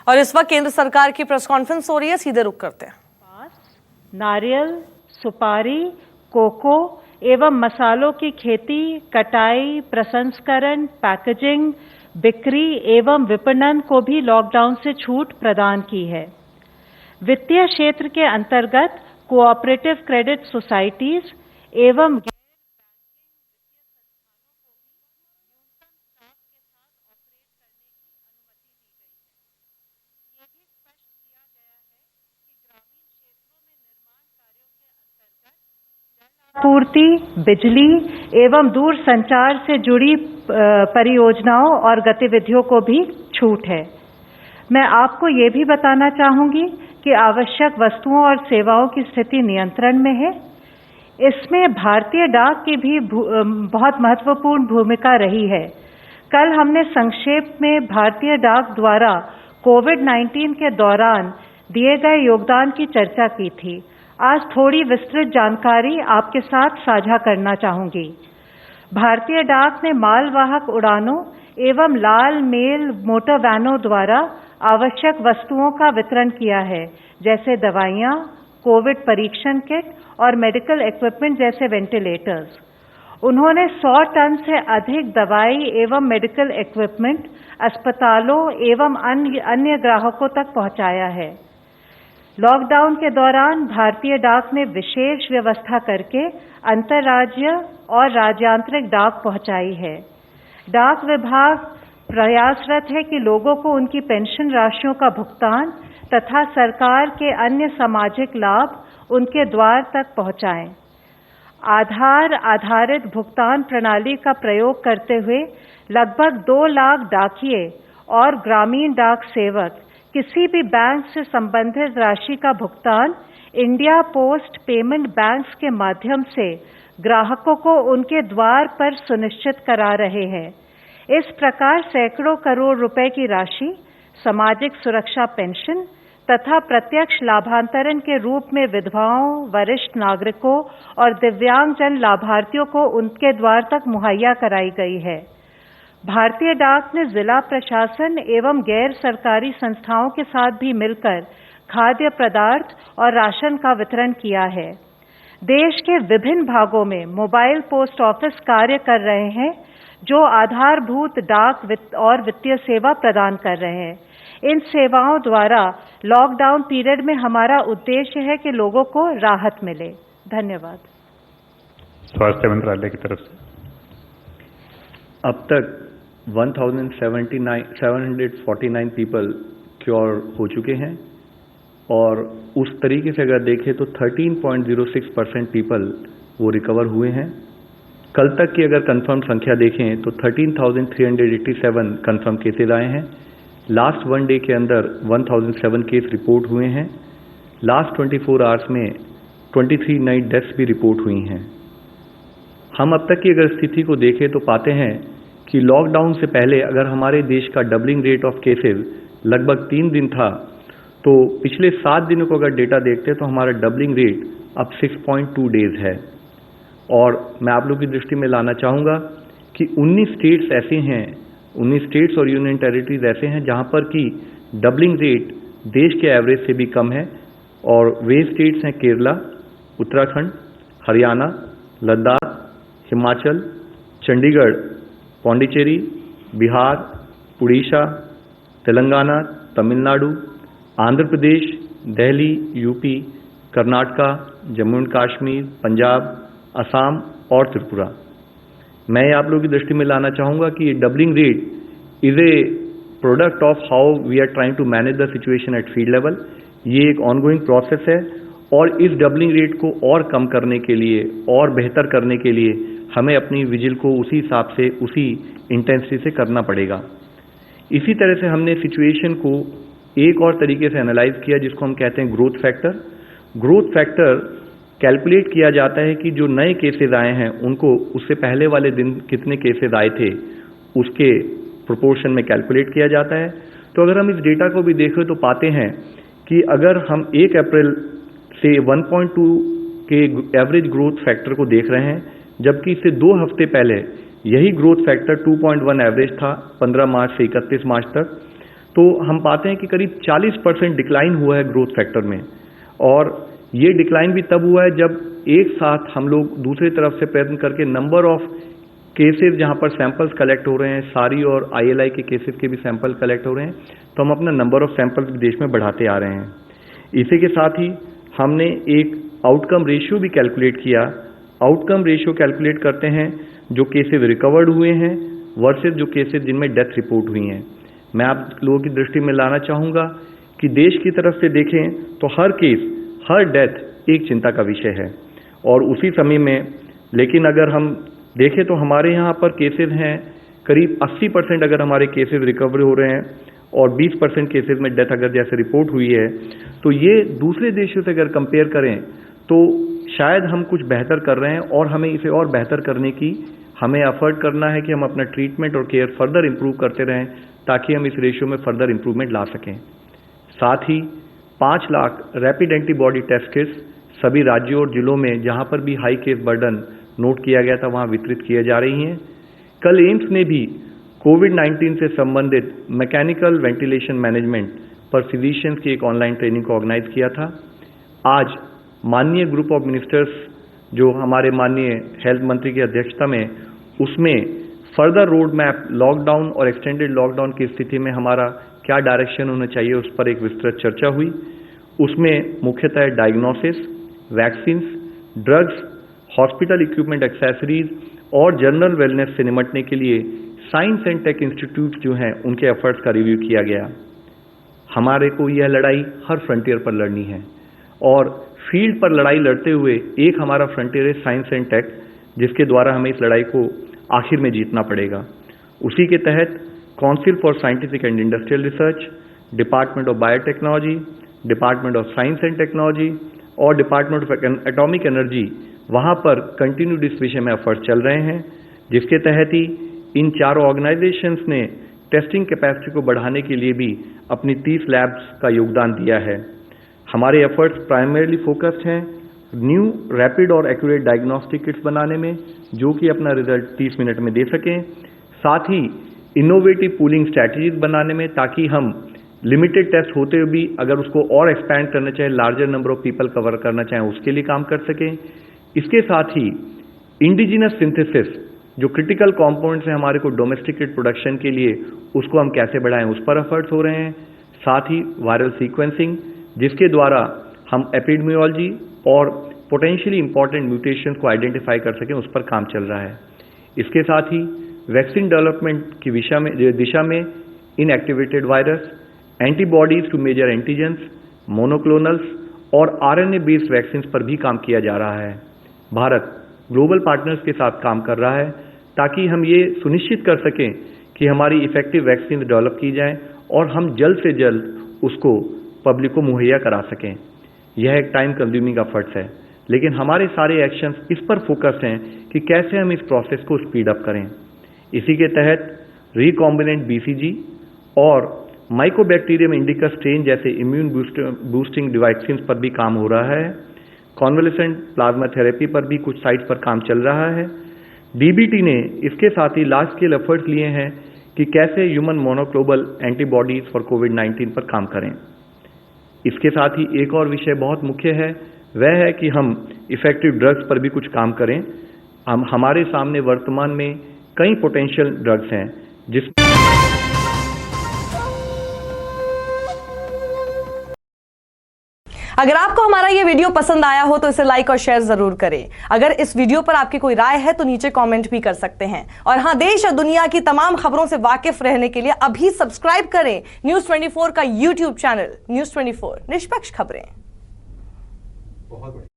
और इस वक्त केंद्र सरकार की प्रेस कॉन्फ्रेंस हो रही है, सीधे रुक करते हैं। नारियल, सुपारी, कोको एवं मसालों की खेती, कटाई, प्रसंस्करण, पैकेजिंग, बिक्री एवं विपणन को भी लॉकडाउन से छूट प्रदान की है। वित्तीय क्षेत्र के अंतर्गत कोऑपरेटिव क्रेडिट सोसाइटीज एवं पूर्ति, बिजली एवं दूर संचार से जुड़ी परियोजनाओं और गतिविधियों को भी छूट है। मैं आपको ये भी बताना चाहूंगी कि आवश्यक वस्तुओं और सेवाओं की स्थिति नियंत्रण में है। इसमें भारतीय डाक की भी बहुत महत्वपूर्ण भूमिका रही है। कल हमने संक्षेप में भारतीय डाक द्वारा कोविड-19 के दौरान दिए गए योगदान की चर्चा की थी। आज थोड़ी विस्तृत जानकारी आपके साथ साझा करना चाहूंगी। भारतीय डाक ने मालवाहक उड़ानों एवं लाल मेल मोटर वैनों द्वारा आवश्यक वस्तुओं का वितरण किया है, जैसे दवाइयां, कोविड परीक्षण किट और मेडिकल इक्विपमेंट जैसे वेंटिलेटर्स। उन्होंने 100 टन से अधिक दवाई एवं मेडिकल इक्विपमेंट अस्पतालों एवं अन्य ग्राहकों तक पहुंचाया है। लॉकडाउन के दौरान भारतीय डाक ने विशेष व्यवस्था करके अंतर्राज्यीय और राज्यांतरिक डाक पहुंचाई है। डाक विभाग प्रयासरत है कि लोगों को उनकी पेंशन राशियों का भुगतान तथा सरकार के अन्य सामाजिक लाभ उनके द्वार तक पहुंचाएं। आधार आधारित भुगतान प्रणाली का प्रयोग करते हुए लगभग 2 लाख डाकिये और ग्रामीण डाक सेवक किसी भी बैंक से संबंधित राशि का भुगतान इंडिया पोस्ट पेमेंट बैंक्स के माध्यम से ग्राहकों को उनके द्वार पर सुनिश्चित करा रहे हैं। इस प्रकार सैकड़ों करोड़ रुपए की राशि सामाजिक सुरक्षा पेंशन तथा प्रत्यक्ष लाभांतरण के रूप में विधवाओं, वरिष्ठ नागरिकों और दिव्यांगजन लाभार्थियों को उनके द्वार तक मुहैया कराई गई है। भारतीय डाक ने जिला प्रशासन एवं गैर सरकारी संस्थाओं के साथ भी मिलकर खाद्य पदार्थ और राशन का वितरण किया है। देश के विभिन्न भागों में मोबाइल पोस्ट ऑफिस कार्य कर रहे हैं, जो आधारभूत डाक और वित्तीय सेवा प्रदान कर रहे हैं। इन सेवाओं द्वारा लॉकडाउन पीरियड में हमारा उद्देश्य है कि लोगों को राहत मिले। धन्यवाद। स्वास्थ्य मंत्रालय की तरफ से अब तक 1749 पीपल क्योर हो चुके हैं और उस तरीके से अगर देखें तो 13.06% पीपल वो रिकवर हुए हैं। कल तक की अगर कंफर्म संख्या देखें तो 13,387 कंफर्म केसेज आए हैं। लास्ट 1 डे के अंदर 1007 केस रिपोर्ट हुए हैं। लास्ट 24 आवर्स में 23 नई डेथ्स भी रिपोर्ट हुई हैं। हम अब तक की अगर स्थिति को देखें तो पाते हैं कि लॉकडाउन से पहले अगर हमारे देश का डबलिंग रेट ऑफ केसेस लगभग 3 दिन था, तो पिछले 7 दिनों को अगर डेटा देखते हैं तो हमारा डबलिंग रेट अब 6.2 डेज है। और मैं आप लोगों की दृष्टि में लाना चाहूँगा कि 19 स्टेट्स ऐसे हैं, 19 स्टेट्स और यूनियन टेरिटरीज ऐसे हैं जहाँ पर कि डबलिंग रेट देश के एवरेज से भी कम है। और वे स्टेट्स हैं केरला, उत्तराखंड, हरियाणा, लद्दाख, हिमाचल, चंडीगढ़, पौंडीचेरी, बिहार, उड़ीसा, तेलंगाना, तमिलनाडु, आंध्र प्रदेश, दिल्ली, यूपी, कर्नाटका, जम्मू एंड कश्मीर, पंजाब, असम और त्रिपुरा। मैं आप लोगों की दृष्टि में लाना चाहूँगा कि ये doubling rate is a product of how we are trying to manage the situation at field level. ये एक ऑनगोइंग प्रोसेस है और इस डबलिंग रेट को और कम करने के लिए और बेहतर करने के लिए हमें अपनी विजिल को उसी हिसाब से, उसी इंटेंसिटी से करना पड़ेगा। इसी तरह से हमने सिचुएशन को एक और तरीके से एनालाइज किया, जिसको हम कहते हैं growth factor. Growth factor calculate किया जाता है कि जो नए केसेस आए हैं उनको उससे पहले वाले दिन कितने केसेस आए थे उसके प्रोपोर्शन में कैलकुलेट किया जाता है। तो अगर हम इस डेटा को भी देखें तो पाते हैं कि अगर हम 1 अप्रैल से 1.2 के एवरेज ग्रोथ फैक्टर को देख रहे हैं, जबकि इससे 2 हफ्ते पहले यही ग्रोथ फैक्टर 2.1 एवरेज था 15 मार्च से 31 मार्च तक। तो हम पाते हैं कि करीब 40% डिक्लाइन हुआ है ग्रोथ फैक्टर में। और ये डिक्लाइन भी तब हुआ है जब एक साथ हम लोग दूसरी तरफ से प्रयत्न करके नंबर ऑफ केसेस जहां पर सैंपल्स कलेक्ट हो रहे हैं, सारी और ILI के केसेस के भी सैंपल कलेक्ट हो रहे हैं, तो हम अपना नंबर ऑफ सैंपल्स देश में बढ़ाते आ रहे हैं। इसी के साथ ही हमने एक आउटकम रेशियो भी कैलकुलेट किया। आउटकम रेशियो कैलकुलेट करते हैं जो केसेस रिकवर्ड हुए हैं वर्सेस जो केसेस जिनमें डेथ रिपोर्ट हुई हैं। मैं आप लोगों की दृष्टि में लाना चाहूँगा कि देश की तरफ से देखें तो हर केस, हर डेथ एक चिंता का विषय है। और उसी समय में लेकिन अगर हम देखें तो हमारे यहाँ पर केसेस हैं करीब 80% अगर हमारे केसेस रिकवर हो रहे हैं और 20% केसेस में डेथ अगर जैसे रिपोर्ट हुई है, तो ये दूसरे देशों से अगर कंपेयर करें तो शायद हम कुछ बेहतर कर रहे हैं और हमें इसे और बेहतर करने की हमें एफर्ट करना है कि हम अपना ट्रीटमेंट और केयर फर्दर इंप्रूव करते रहें ताकि हम इस रेशियो में फर्दर इंप्रूवमेंट ला सकें। साथ ही 5 lakh rapid antibody test kits सभी राज्यों और जिलों में जहां पर भी हाई केस बर्डन नोट किया गया था वहां वितरित किए जा रही हैं। कल एम्स ने भी कोविड-19 से संबंधित मैकेनिकल वेंटिलेशन मैनेजमेंट पर फिजिशियंस की एक ऑनलाइन ट्रेनिंग को ऑर्गेनाइज किया था। आज माननीय ग्रुप ऑफ मिनिस्टर्स जो हमारे माननीय हेल्थ मंत्री की अध्यक्षता में, उसमें फर्दर रोड मैप लॉकडाउन और एक्सटेंडेड लॉकडाउन की स्थिति में हमारा क्या डायरेक्शन होना चाहिए उस पर एक विस्तृत चर्चा हुई। उसमें मुख्यतः diagnosis, vaccines, drugs, hospital equipment accessories और जनरल वेलनेस से निपटने के लिए साइंस एंड टेक इंस्टीट्यूट जो हैं उनके एफर्ट्स का रिव्यू किया गया। हमारे को यह लड़ाई हर फ्रंटियर पर लड़नी है और फील्ड पर लड़ाई लड़ते हुए एक हमारा फ्रंटियर है साइंस एंड टेक, जिसके द्वारा हमें इस लड़ाई को आखिर में जीतना पड़ेगा। उसी के तहत council for scientific and industrial research, department of biotechnology, department of science and technology और डिपार्टमेंट ऑफ एटॉमिक एनर्जी, वहां पर कंटिन्यूड इस विषय में एफर्ट चल रहे हैं, जिसके तहत ही इन चारों ऑर्गेनाइजेशंस ने टेस्टिंग कैपेसिटी को बढ़ाने के लिए भी अपनी 30 लैब्स का योगदान दिया है। हमारे एफर्ट्स प्राइमरीली फोकस्ड हैं न्यू रैपिड और एक्यूरेट डायग्नोस्टिक किट्स बनाने में, जो कि अपना रिजल्ट 30 मिनट में दे सकें। साथ ही इनोवेटिव पूलिंग स्ट्रैटेजीज बनाने में, ताकि हम लिमिटेड टेस्ट होते हुए भी अगर उसको और एक्सपैंड करना चाहें, larger number of people cover करना चाहें, उसके लिए काम कर सकें। इसके साथ ही इंडिजिनस सिंथेसिस जो क्रिटिकल कंपोनेंट्स हैं हमारे को डोमेस्टिकेट प्रोडक्शन के लिए, उसको हम कैसे बढ़ाएं, उस पर एफर्ट्स हो रहे हैं। साथ ही वायरल सीक्वेंसिंग, जिसके द्वारा हम एपिडेमियोलॉजी और पोटेंशियली इंपॉर्टेंट म्यूटेशंस को आइडेंटिफाई कर सकें, उस पर काम चल रहा है। इसके साथ ही वैक्सीन डेवलपमेंट की दिशा में inactivated virus, antibodies to major antigens, monoclonals और RNA बेस्ड वैक्सीन पर भी काम किया जा रहा है। भारत ग्लोबल पार्टनर्स के साथ काम कर रहा है ताकि हम ये सुनिश्चित कर सकें कि हमारी इफेक्टिव वैक्सीन डेवलप की जाए और हम जल्द से जल्द उसको पब्लिक को मुहैया करा सकें। यह एक टाइम कंज्यूमिंग एफर्ट्स है, लेकिन हमारे सारे एक्शंस इस पर फोकस्ड हैं कि कैसे हम इस प्रोसेस को स्पीड अप करें। इसी के तहत रिकॉम्बिनेंट BCG और माइकोबैक्टीरियम इंडिका स्ट्रेन जैसे इम्यून बूस्टिंग वैक्सीन पर भी काम हो रहा है। कॉन्वलेसेंट प्लाज्मा थेरेपी पर भी कुछ साइट्स पर काम चल रहा है। DBT ने इसके साथ ही लार्ज स्केल एफर्ट्स लिए हैं कि कैसे ह्यूमन मोनोक्लोनल एंटीबॉडीज फॉर कोविड-19 पर काम करें। इसके साथ ही एक और विषय बहुत मुख्य है, वह है कि हम इफेक्टिव ड्रग्स पर भी कुछ काम करें। हमारे सामने वर्तमान में कई पोटेंशियल ड्रग्स हैं जिस अगर आपको हमारा ये वीडियो पसंद आया हो तो इसे लाइक और शेयर जरूर करें। अगर इस वीडियो पर आपकी कोई राय है तो नीचे कमेंट भी कर सकते हैं। और हां, देश और दुनिया की तमाम खबरों से वाकिफ रहने के लिए अभी सब्सक्राइब करें न्यूज़ 24 का YouTube चैनल। न्यूज़ 24, निष्पक्ष खबरें। बहुत बढ़िया।